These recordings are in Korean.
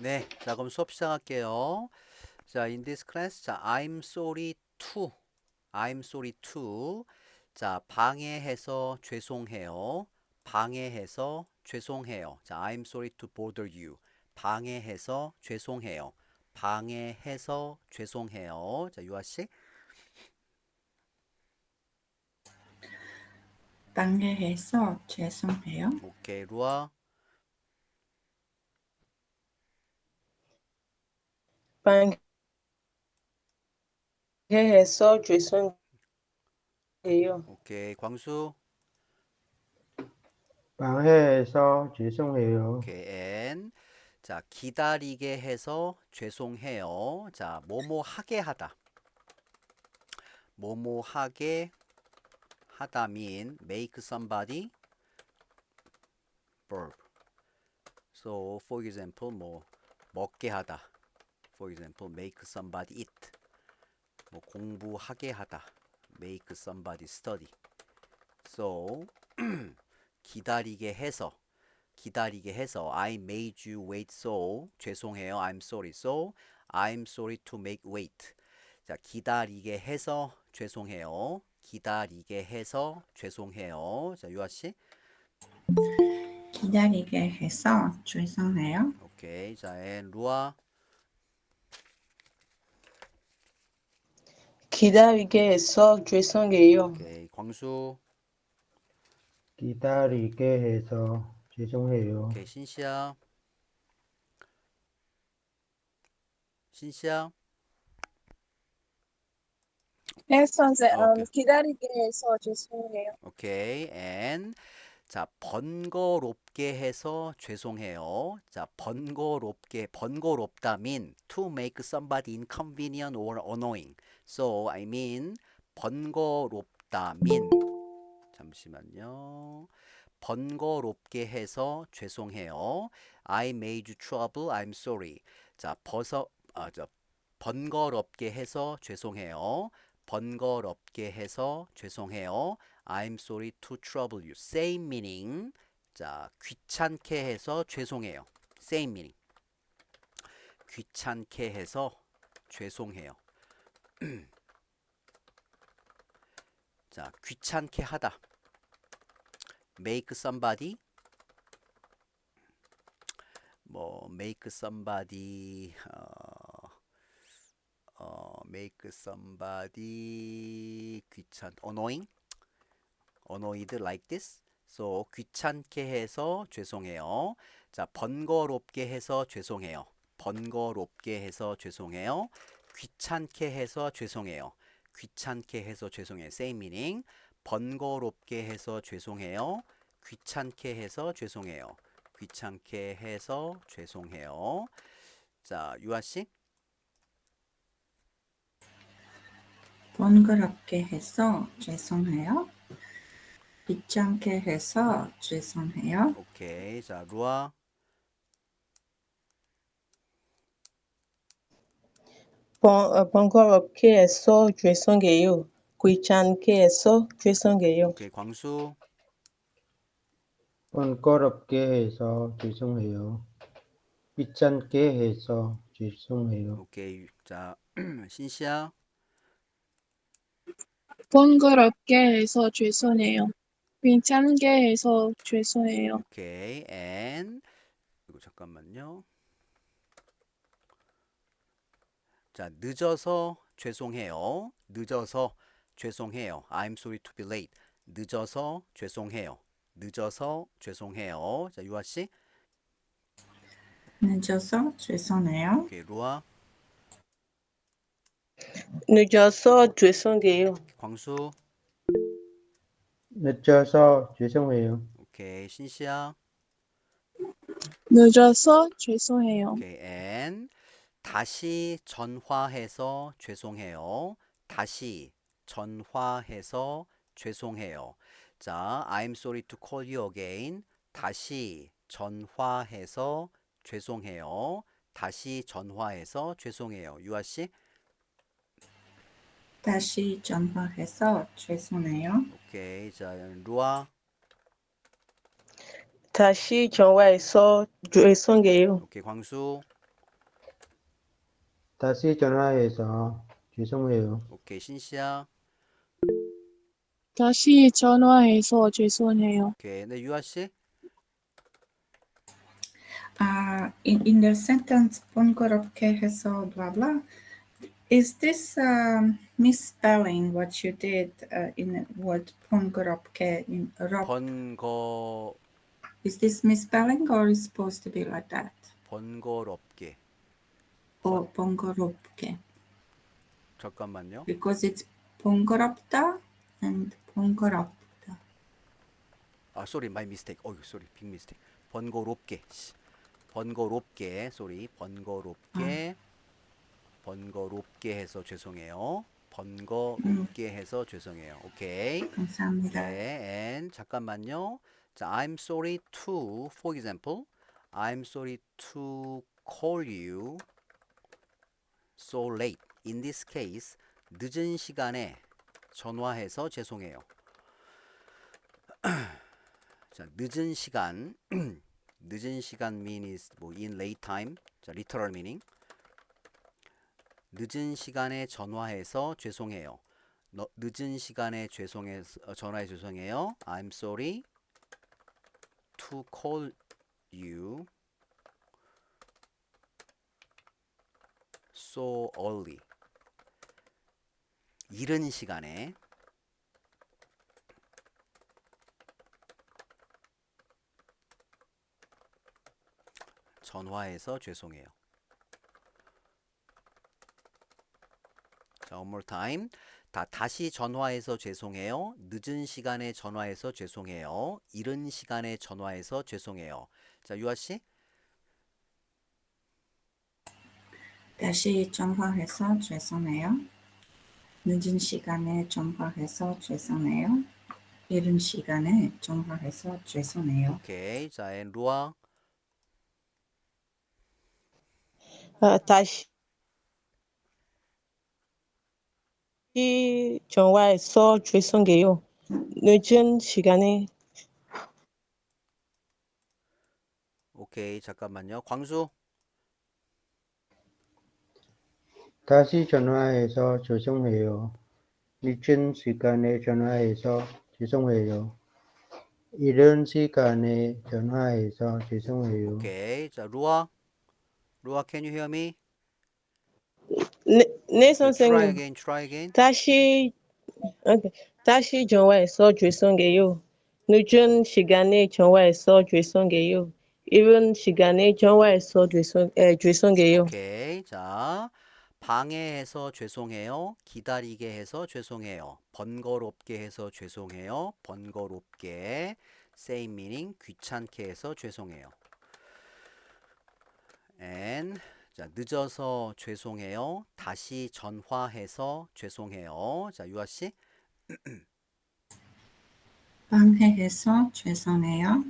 네, 자 그럼 수업 시작할게요. 자, in this class, 자, I'm sorry to, I'm sorry to, 자, 방해해서 죄송해요. 방해해서 죄송해요. 자, I'm sorry to bother you. 방해해서 죄송해요. 방해해서 죄송해요. 자, 유아 씨. 방해해서 죄송해요. 오케이, 루아. 방해해서 죄송해요. 오케이, 광수. 방해해서 죄송해요. 오케이, 앤. 자, 기다리게 해서 죄송해요. 자, 뭐뭐 하게 하다. 뭐뭐 하게 하다 mean make somebody verb. So for example 뭐 먹게 하다. For example make somebody eat. 뭐 공부하게 하다. make somebody study. So 기다리게 해서 I made you wait so 죄송해요. I'm sorry. So I'm sorry to make wait. 자, 기다리게 해서 죄송해요. 기다리게 해서 죄송해요. 자, 유아 씨. 기다리게 해서 죄송해요. 오케이. 자, 앤 루아. 기다리게 해서 죄송해요. 오케이. 광수. 기다리게 해서 죄송해요. 오케이. 신시야. 신시야. 네, 선생님. 오케이. 기다리게 해서 죄송해요. 오케이. 앤 자, 번거롭게 해서 죄송해요. 자, 번거롭다 mean to make somebody inconvenient or annoying. So I mean 번거롭다 mean 잠시만요. 번거롭게 해서 죄송해요. I made you trouble. I'm sorry. 자, 번거롭게 해서 죄송해요. 번거롭게 해서 죄송해요. I'm sorry to trouble you. Same meaning. 자, 귀찮게 해서 죄송해요. Same meaning. 귀찮게 해서 죄송해요. 자, 귀찮게 하다. make somebody make somebody make somebody annoying annoyed like this. So 귀찮게 해서 죄송해요. 자, 번거롭게 해서 죄송해요. 번거롭게 해서 죄송해요. 귀찮게 해서 죄송해요. 귀찮게 해서 죄송해요. Same meaning. 번거롭게 해서 죄송해요. 귀찮게 해서 죄송해요. 귀찮게 해서 죄송해요. 자, 유아 씨. 번거롭게 해서 죄송해요. 귀찮게 해서 죄송해요. 오케이. 자, 루아. 번거롭게 해서 죄송해요. 귀찮게 해서 죄송해요. 오케이. 광수. 번거롭게 해서 죄송해요. 귀찮게 해서 죄송해요. 오케이. 자, 신시야. 번거롭게 해서 죄송해요. 괜찮게 해서 죄송해요. 오케이. and 이거 잠깐만요. 자, 늦어서 죄송해요. 늦어서 죄송해요. I'm sorry to be late. 늦어서 죄송해요. 늦어서 죄송해요. 자, 유아 씨. 늦어서 죄송해요. 오케이. 루아. 늦어서 죄송해요. 광수. 늦어서 죄송해요. 오케이. 신시야. 늦어서 죄송해요. 오케이. and 다시 전화해서 죄송해요. 다시 전화해서 죄송해요. 자, I'm sorry to call you again. 다시 전화해서 죄송해요. 다시 전화해서 죄송해요. 유아 씨. 다시 전화해서 죄송해요. 오케이. 자, 루아. 다시 전화해서 죄송해요. 오케이. 광수. 다시 전화해서 죄송해요. 오케이, 신씨야. 다시 전화해서 죄송해요. 오케이, 네, 유아씨. In the sentence 번거롭게 해서 blah blah. Is this misspelling what you did in the word 번거롭게 in 롭? 번거 Is this misspelling or is supposed to be like that? 번거롭게. Or 번거롭게? 잠깐만요. Because it's 번거롭다 and 번거롭다. 아, sorry, my mistake. 어유, sorry, big mistake. 번거롭게. 씨. 번거롭게, sorry, 번거롭게. 번거롭게 해서 죄송해요. 번거롭게 해서 죄송해요. 오케이. 감사합니다. 네, and 잠깐만요. 자, I'm sorry to, for example, I'm sorry to call you so late. In this case, 늦은 시간에 전화해서 죄송해요. 자, 늦은 시간, 늦은 시간 means 뭐 in late time. 자, literal meaning. 늦은 시간에 전화해서 죄송해요. 늦은 시간에 전화해 죄송해요. I'm sorry to call you so early. 이른 시간에 전화해서 죄송해요. 자, one more time. 다시 전화해서 죄송해요. 늦은 시간에 전화해서 죄송해요. 이른 시간에 전화해서 죄송해요. 자, 유아씨. 다시 전화해서 죄송해요. 늦은 시간에 전화해서 죄송해요. 이른 시간에 전화해서 죄송해요. 오케이. 자, and 루아. 다시 전화해서 죄송해요. 늦은 시간에 오케이. 잠깐만요. 광수. 다시 전화해서 죄송해요. 늦은 시간에 전화해서 죄송해요. 이른 시간에 전화해서 죄송해요. 오케이. 자, 루아. 루아, can you hear me? 네 Try 선생님. again. Try again. 다시 전화해서 죄송해요. 늦은 시간에 전화해서 죄송해요. 이른 시간에 전화해서 죄송해요. 오케이. 자, 방해해서 죄송해요. 기다리게 해서 죄송해요. 번거롭게 해서 죄송해요. 번거롭게. same meaning. 귀찮게 해서 죄송해요. and 자, 늦어서 죄송해요. 다시 전화해서 죄송해요. 자, 유아 씨. 방해해서 죄송해요.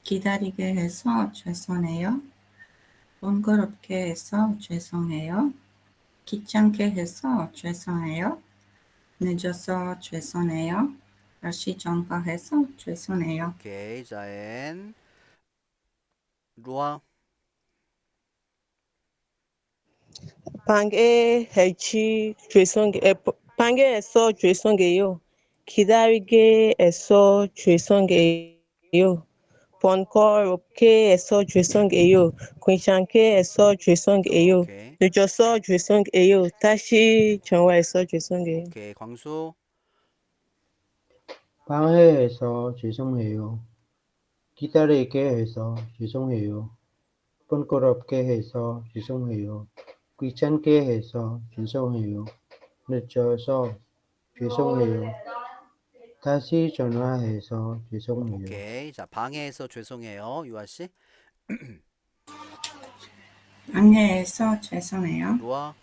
기다리게 해서 죄송해요. 번거롭게 해서 죄송해요. 귀찮게 해서 죄송해요. 늦어서 죄송해요. 다시 전화해서 죄송해요. 오케이. 자, and 루아. 방해해서 죄송해요. 기다리게 해서 죄송해요. 번거롭게 해서 죄송해요. 귀찮게 해서 죄송해요. 오케이. 늦어서 죄송해요. 다시 전화해서 죄송해요. 오케이. 광수. 방해해서 죄송해요. 기다리게 해서 죄송해요. 번거롭게 해서 죄송해요. 귀찮게 해서 죄송해요. 늦어서 죄송해요. 다시 전화해서 죄송해요. 오케이. 자, 방해해서 죄송해요. 유아 씨. 방해해서 죄송해요. 루아.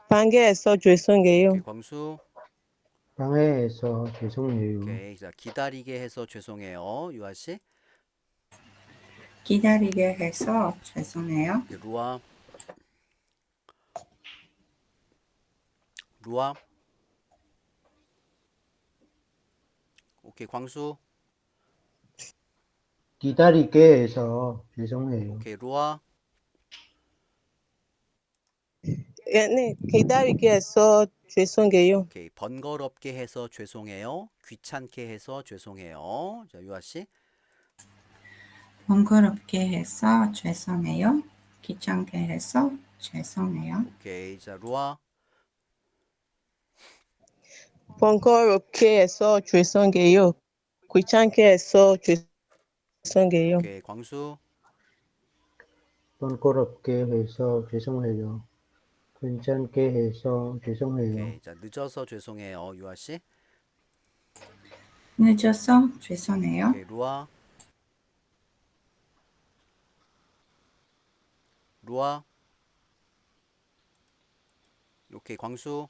방해해서 죄송해요. 오케이. 광수. 방해해서 죄송해요. 오케이. 자, 기다리게 해서 죄송해요. 유아 씨. 기다리게 해서 죄송해요. 오케이, 루아. 루아. 오케이. 광수. 기다리게 해서 죄송해요. 오케이. 루아. 네, 기다리게 해서 죄송해요. 오케이. 번거롭게 해서 죄송해요. 귀찮게 해서 죄송해요. 자, 유아 씨. 번거롭게 해서 죄송해요. 귀찮게 해서 죄송해요. 오케이. 자, 루아. 번거롭게 해서 죄송해요. 귀찮게 해서 죄송해요. 오케이. 광수. 번거롭게 해서 죄송해요. 괜찮게 해서 죄송해요. 오케이. 자, 늦어서 죄송해요. 유아 씨. 늦어서 죄송해요. 오케이. 루아. 루아. 오케이. 광수.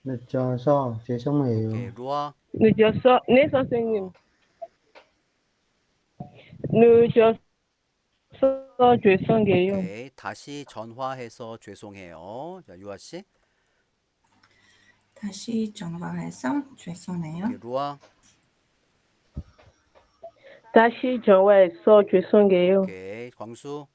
늦어서 죄송해요. 오케이. 루아. 늦었어? 네, 선생님. 어, 늦었어 죄송해요. 오케이. 다시 전화해서 죄송해요. 자, 유아 씨. 다시 전화해서 죄송해요. 오케이. 루아. 다시 전화해서 죄송해요. 오케이. 광수.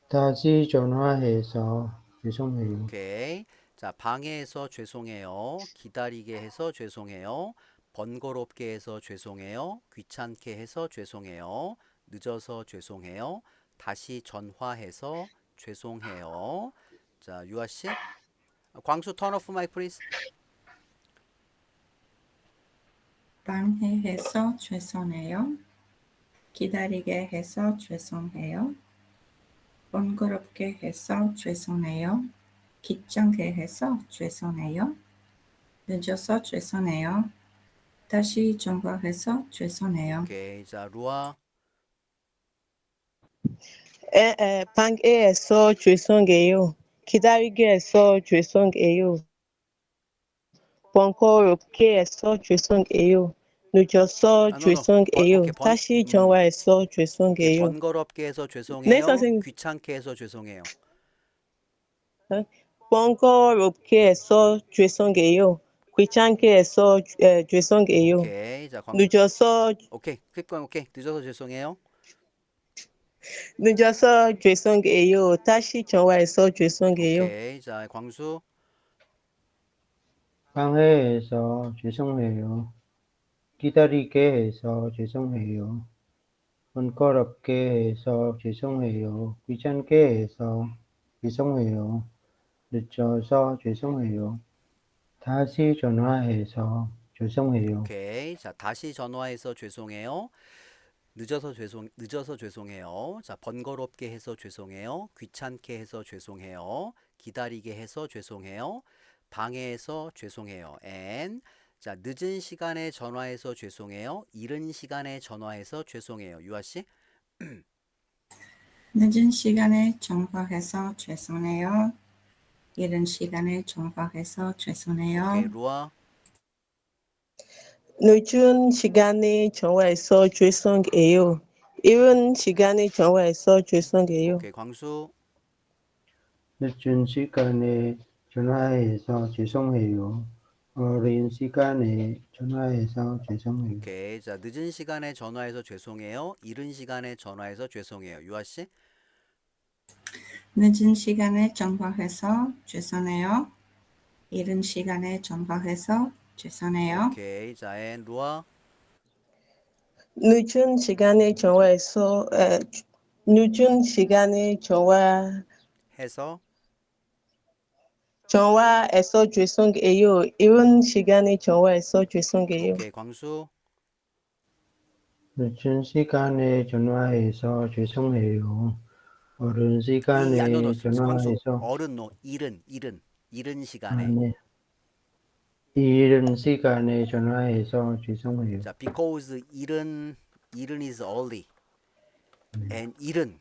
다시 전화해서 죄송해요. 오케이. 자, 방해해서 죄송해요. 기다리게 해서 죄송해요. 번거롭게 해서 죄송해요. 귀찮게 해서 죄송해요. 늦어서 죄송해요. 다시 전화해서 죄송해요. 자, 유아 씨. 광수 turn off mic please. 방해해서 죄송해요. 기다리게 해서 죄송해요. 번거롭게 해서 죄송해요. 귀찮게 해서 죄송해요. 늦어서 죄송해요. 다시 전화해서 죄송해요. 오케이. 자, 루아. 방해해서 죄송해요. 기다리게 해서 죄송해요. 번거롭게 해서 죄송해요. 늦어서 아, no, no. 죄송해요. 오케이. 다시 전화해서 오케이. 죄송해요. 번거롭게 해서 네, 죄송해요. 선생님. 귀찮게 해서 죄송해요. 번거롭게 해서 죄송해요. 귀찮게 해서 죄송해요. 오케이. 자, 늦어서 오케이. keep going. 오케이. 늦어서 죄송해요. 죄송해요. 다시 전화해서 죄송해요. 오케이. 자, 광수. 방해해서 죄송해요. 기다리게 해서 죄송해요. 번거롭게 해서 죄송해요. 귀찮게 해서 죄송해요. 늦어서 죄송해요. 다시 전화해서 죄송해요. 오케이. 자, 다시 전화해서 죄송해요. 늦어서 죄송해요. 자, 번거롭게 해서 죄송해요. 귀찮게 해서 죄송해요. 기다리게 해서 죄송해요. 방해해서 죄송해요. and 자, 늦은 시간에 전화해서 죄송해요. 이른 시간에 전화해서 죄송해요. 유아 씨. 늦은 시간에 전화해서 죄송해요. 이른 시간에 전화해서 죄송해요. 오케이. 루아. 늦은 시간에 전화해서 죄송해요. 이른 시간에 전화해서 죄송해요. 오케이. 광수. 늦은 시간에 전화해서 죄송해요. 어린 시간에 전화해서 죄송해요. 오케이. 자, 늦은 시간에 전화해서 죄송해요. 이른 시간에 전화해서 죄송해요. 유아 씨. 늦은 시간에 전화해서 죄송해요. 이른 시간에 전화해서 죄송해요. 오케이. 자, and 루아. 늦은 시간에 전화해서 늦은 시간에 해서 전화해서 죄송해요. 이른 시간에 전화해서 죄송해요. 오케이. 광수. 늦은 시간에 전화해서 죄송해요. 어른 시간에 광수. 전화해서 어른 이른 시간에. 네. 이른 시간에 전화해서 죄송해요. 자, because 이른 is early and 이른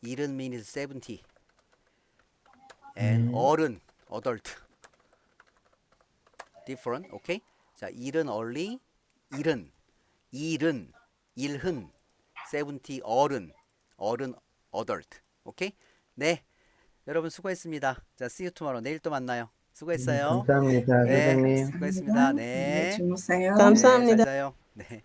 means 70 and 어른 adult different. 오케이. 자, 이른 early 일흔 70 어른 adult. 오케이. 네, 여러분 수고했습니다. 자, see you tomorrow. 내일 또 만나요. 수고했어요. 감사합니다, 네, 선생님. 수고했습니다. 네, 네. 주무세요. 감사합니다. 네, 잘 자요. 네.